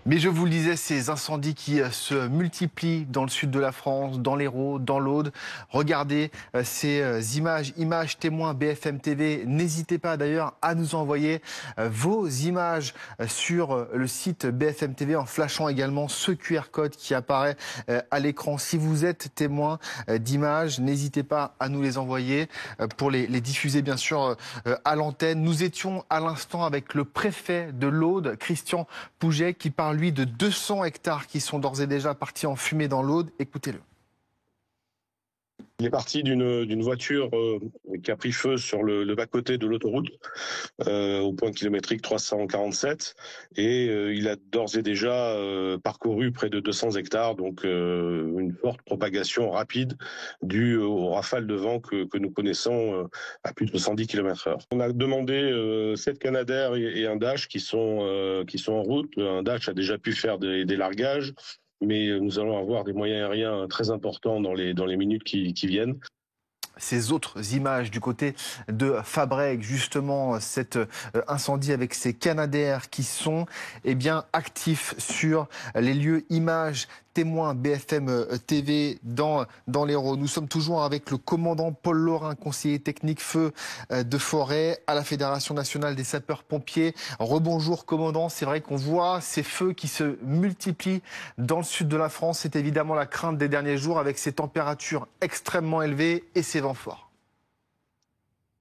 Mais je vous le disais, ces incendies qui se multiplient dans le sud de la France, dans l'Hérault, dans l'Aude. Regardez ces images témoins BFM TV. N'hésitez pas d'ailleurs à nous envoyer vos images sur le site BFM TV en flashant également ce QR code qui apparaît à l'écran. Si vous êtes témoin d'images, n'hésitez pas à nous les envoyer pour les diffuser bien sûr à l'antenne. Nous étions à l'instant avec le préfet de l'Aude, Christian Pouget, qui parle lui de 200 hectares qui sont d'ores et déjà partis en fumée dans l'Aude. Écoutez-le. Il est parti d'une voiture qui a pris feu sur le bas-côté de l'autoroute, au point kilométrique 347, et il a d'ores et déjà parcouru près de 200 hectares, donc une forte propagation rapide due aux rafales de vent que nous connaissons à plus de 110 km/h. On a demandé 7 Canadair et un Dash qui sont en route. Un Dash a déjà pu faire des largages, mais nous allons avoir des moyens aériens très importants dans les minutes qui viennent. Ces autres images du côté de Fabrègues, justement cet incendie avec ces Canadair qui sont actifs sur les lieux. Images témoins BFM TV dans l'Hérault. Nous sommes toujours avec le commandant Paul Laurin, conseiller technique feu de forêt à la Fédération nationale des sapeurs-pompiers. Rebonjour commandant, c'est vrai qu'on voit ces feux qui se multiplient dans le sud de la France. C'est évidemment la crainte des derniers jours avec ces températures extrêmement élevées et ces vents forts.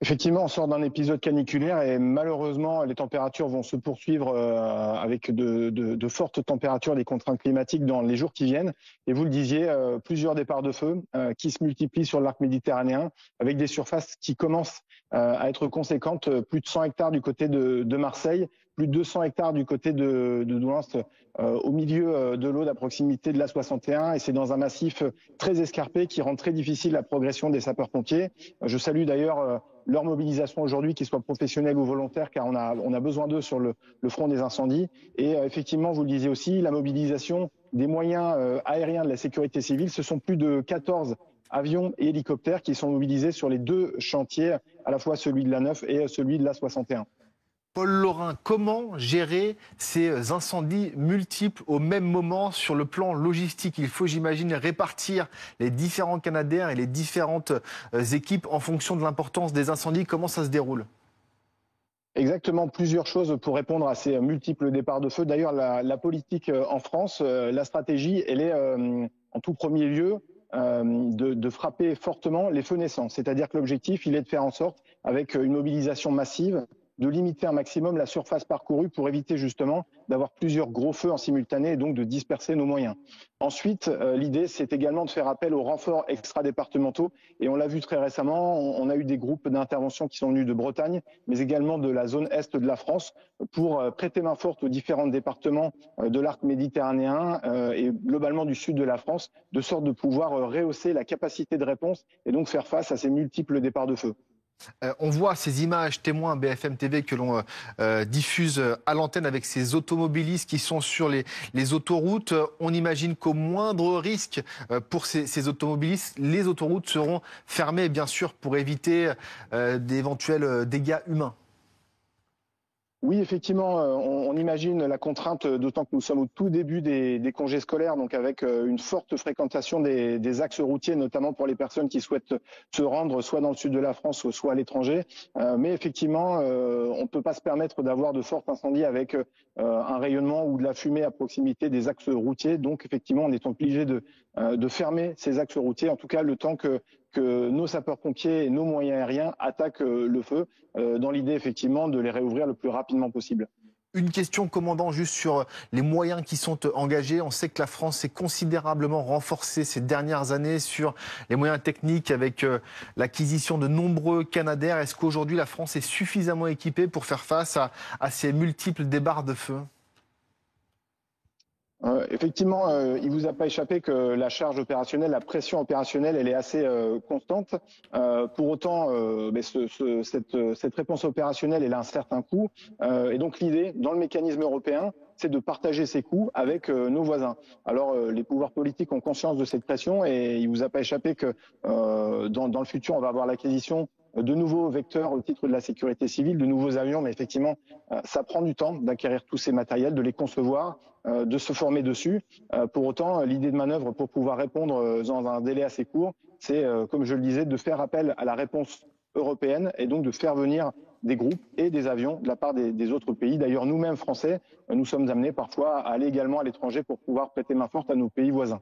Effectivement, on sort d'un épisode caniculaire et malheureusement, les températures vont se poursuivre avec de fortes températures, des contraintes climatiques dans les jours qui viennent. Et vous le disiez, plusieurs départs de feu qui se multiplient sur l'arc méditerranéen avec des surfaces qui commencent à être conséquentes. Plus de 100 hectares du côté de Marseille, plus de 200 hectares du côté de Doullens, au milieu de l'Aude, à proximité de l'A61. Et c'est dans un massif très escarpé qui rend très difficile la progression des sapeurs-pompiers. Je salue d'ailleurs leur mobilisation aujourd'hui, qu'ils soient professionnels ou volontaires, car on a besoin d'eux sur le front des incendies. Et effectivement, vous le disiez aussi, la mobilisation des moyens aériens de la sécurité civile, ce sont plus de 14 avions et hélicoptères qui sont mobilisés sur les deux chantiers, à la fois celui de l'A9 et celui de l'A61. Paul Laurin, comment gérer ces incendies multiples au même moment sur le plan logistique? Il faut, j'imagine, répartir les différents Canadair et les différentes équipes en fonction de l'importance des incendies. Comment ça se déroule? Exactement, plusieurs choses pour répondre à ces multiples départs de feu. D'ailleurs, la politique en France, la stratégie, elle est en tout premier lieu de frapper fortement les feux naissants. C'est-à-dire que l'objectif, il est de faire en sorte, avec une mobilisation massive, de limiter un maximum la surface parcourue pour éviter justement d'avoir plusieurs gros feux en simultané et donc de disperser nos moyens. Ensuite, l'idée, c'est également de faire appel aux renforts extra-départementaux. Et on l'a vu très récemment, on a eu des groupes d'intervention qui sont venus de Bretagne, mais également de la zone est de la France, pour prêter main forte aux différents départements de l'arc méditerranéen et globalement du sud de la France, de sorte de pouvoir rehausser la capacité de réponse et donc faire face à ces multiples départs de feu. On voit ces images témoins BFM TV que l'on diffuse à l'antenne avec ces automobilistes qui sont sur les autoroutes. On imagine qu'au moindre risque pour ces automobilistes, les autoroutes seront fermées, bien sûr, pour éviter d'éventuels dégâts humains. Oui, effectivement, on imagine la contrainte, d'autant que nous sommes au tout début des congés scolaires, donc avec une forte fréquentation des axes routiers, notamment pour les personnes qui souhaitent se rendre soit dans le sud de la France, soit à l'étranger. Mais effectivement, on ne peut pas se permettre d'avoir de forts incendies avec un rayonnement ou de la fumée à proximité des axes routiers. Donc effectivement, on est obligé de fermer ces axes routiers, en tout cas le temps que nos sapeurs-pompiers et nos moyens aériens attaquent le feu, dans l'idée effectivement de les réouvrir le plus rapidement possible. Une question, commandant, juste sur les moyens qui sont engagés. On sait que la France s'est considérablement renforcée ces dernières années sur les moyens techniques avec l'acquisition de nombreux Canadair. Est-ce qu'aujourd'hui la France est suffisamment équipée pour faire face à ces multiples départs de feu ? Effectivement, il vous a pas échappé que la charge opérationnelle, la pression opérationnelle, elle est assez constante. Pour autant, cette réponse opérationnelle, elle a un certain coût. Et donc l'idée, dans le mécanisme européen, c'est de partager ces coûts avec nos voisins. Alors, les pouvoirs politiques ont conscience de cette pression et il vous a pas échappé que dans le futur, on va avoir l'acquisition de nouveaux vecteurs au titre de la sécurité civile, de nouveaux avions, mais effectivement, ça prend du temps d'acquérir tous ces matériels, de les concevoir, de se former dessus. Pour autant, l'idée de manœuvre pour pouvoir répondre dans un délai assez court, c'est, comme je le disais, de faire appel à la réponse européenne et donc de faire venir des groupes et des avions de la part des autres pays. D'ailleurs, nous-mêmes, Français, nous sommes amenés parfois à aller également à l'étranger pour pouvoir prêter main forte à nos pays voisins.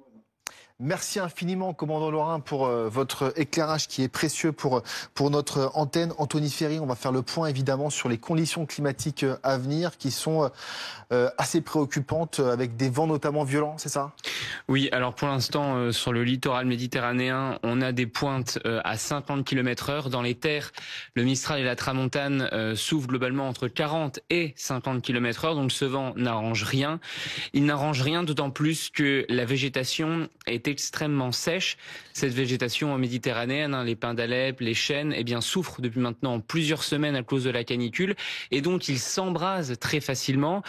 Merci infiniment, commandant Laurin, pour votre éclairage qui est précieux pour notre antenne. Anthony Ferry, on va faire le point évidemment sur les conditions climatiques à venir qui sont assez préoccupantes avec des vents notamment violents, c'est ça? Oui, alors pour l'instant, sur le littoral méditerranéen, on a des pointes à 50 km/h. Dans les terres, le Mistral et la Tramontane soufflent globalement entre 40 et 50 km/h, donc ce vent n'arrange rien. Il n'arrange rien d'autant plus que la végétation est extrêmement sèche. Cette végétation méditerranéenne, les pins d'Alep, les chênes, eh bien, souffrent depuis maintenant plusieurs semaines à cause de la canicule et donc ils s'embrasent très facilement.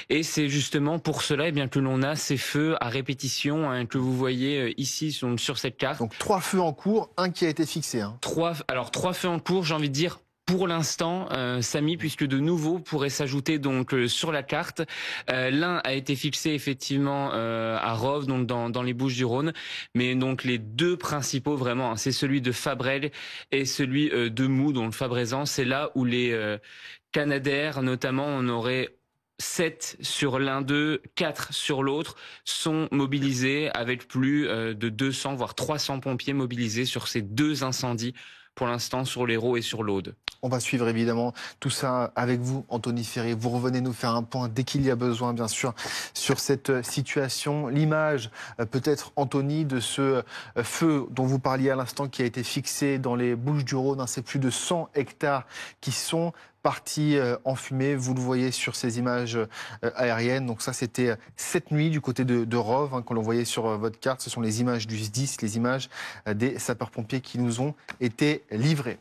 Et c'est justement pour cela eh bien, que l'on a ces feux à répétition que vous voyez ici sur cette carte. Donc 3 feux en cours, un qui a été fixé. Trois feux en cours, j'ai envie de dire. Pour l'instant, Samy, puisque de nouveaux pourraient s'ajouter donc sur la carte. L'un a été fixé effectivement à Rove, donc dans les Bouches-du-Rhône, mais donc les deux principaux vraiment, c'est celui de Fabrègues et celui de Mou, dont le Fabraisan, c'est là où les Canadair, notamment, on aurait 7 sur l'un d'eux, 4 sur l'autre, sont mobilisés avec plus de 200 voire 300 pompiers mobilisés sur ces deux incendies pour l'instant sur l'Hérault et sur l'Aude. On va suivre évidemment tout ça avec vous, Anthony Ferry. Vous revenez nous faire un point dès qu'il y a besoin, bien sûr, sur cette situation. L'image, peut-être, Anthony, de ce feu dont vous parliez à l'instant, qui a été fixé dans les Bouches-du-Rhône. C'est plus de 100 hectares qui sont partie en fumée, vous le voyez sur ces images aériennes. Donc ça, c'était cette nuit du côté de Rove, que l'on voyait sur votre carte. Ce sont les images du SDIS, les images des sapeurs-pompiers qui nous ont été livrées.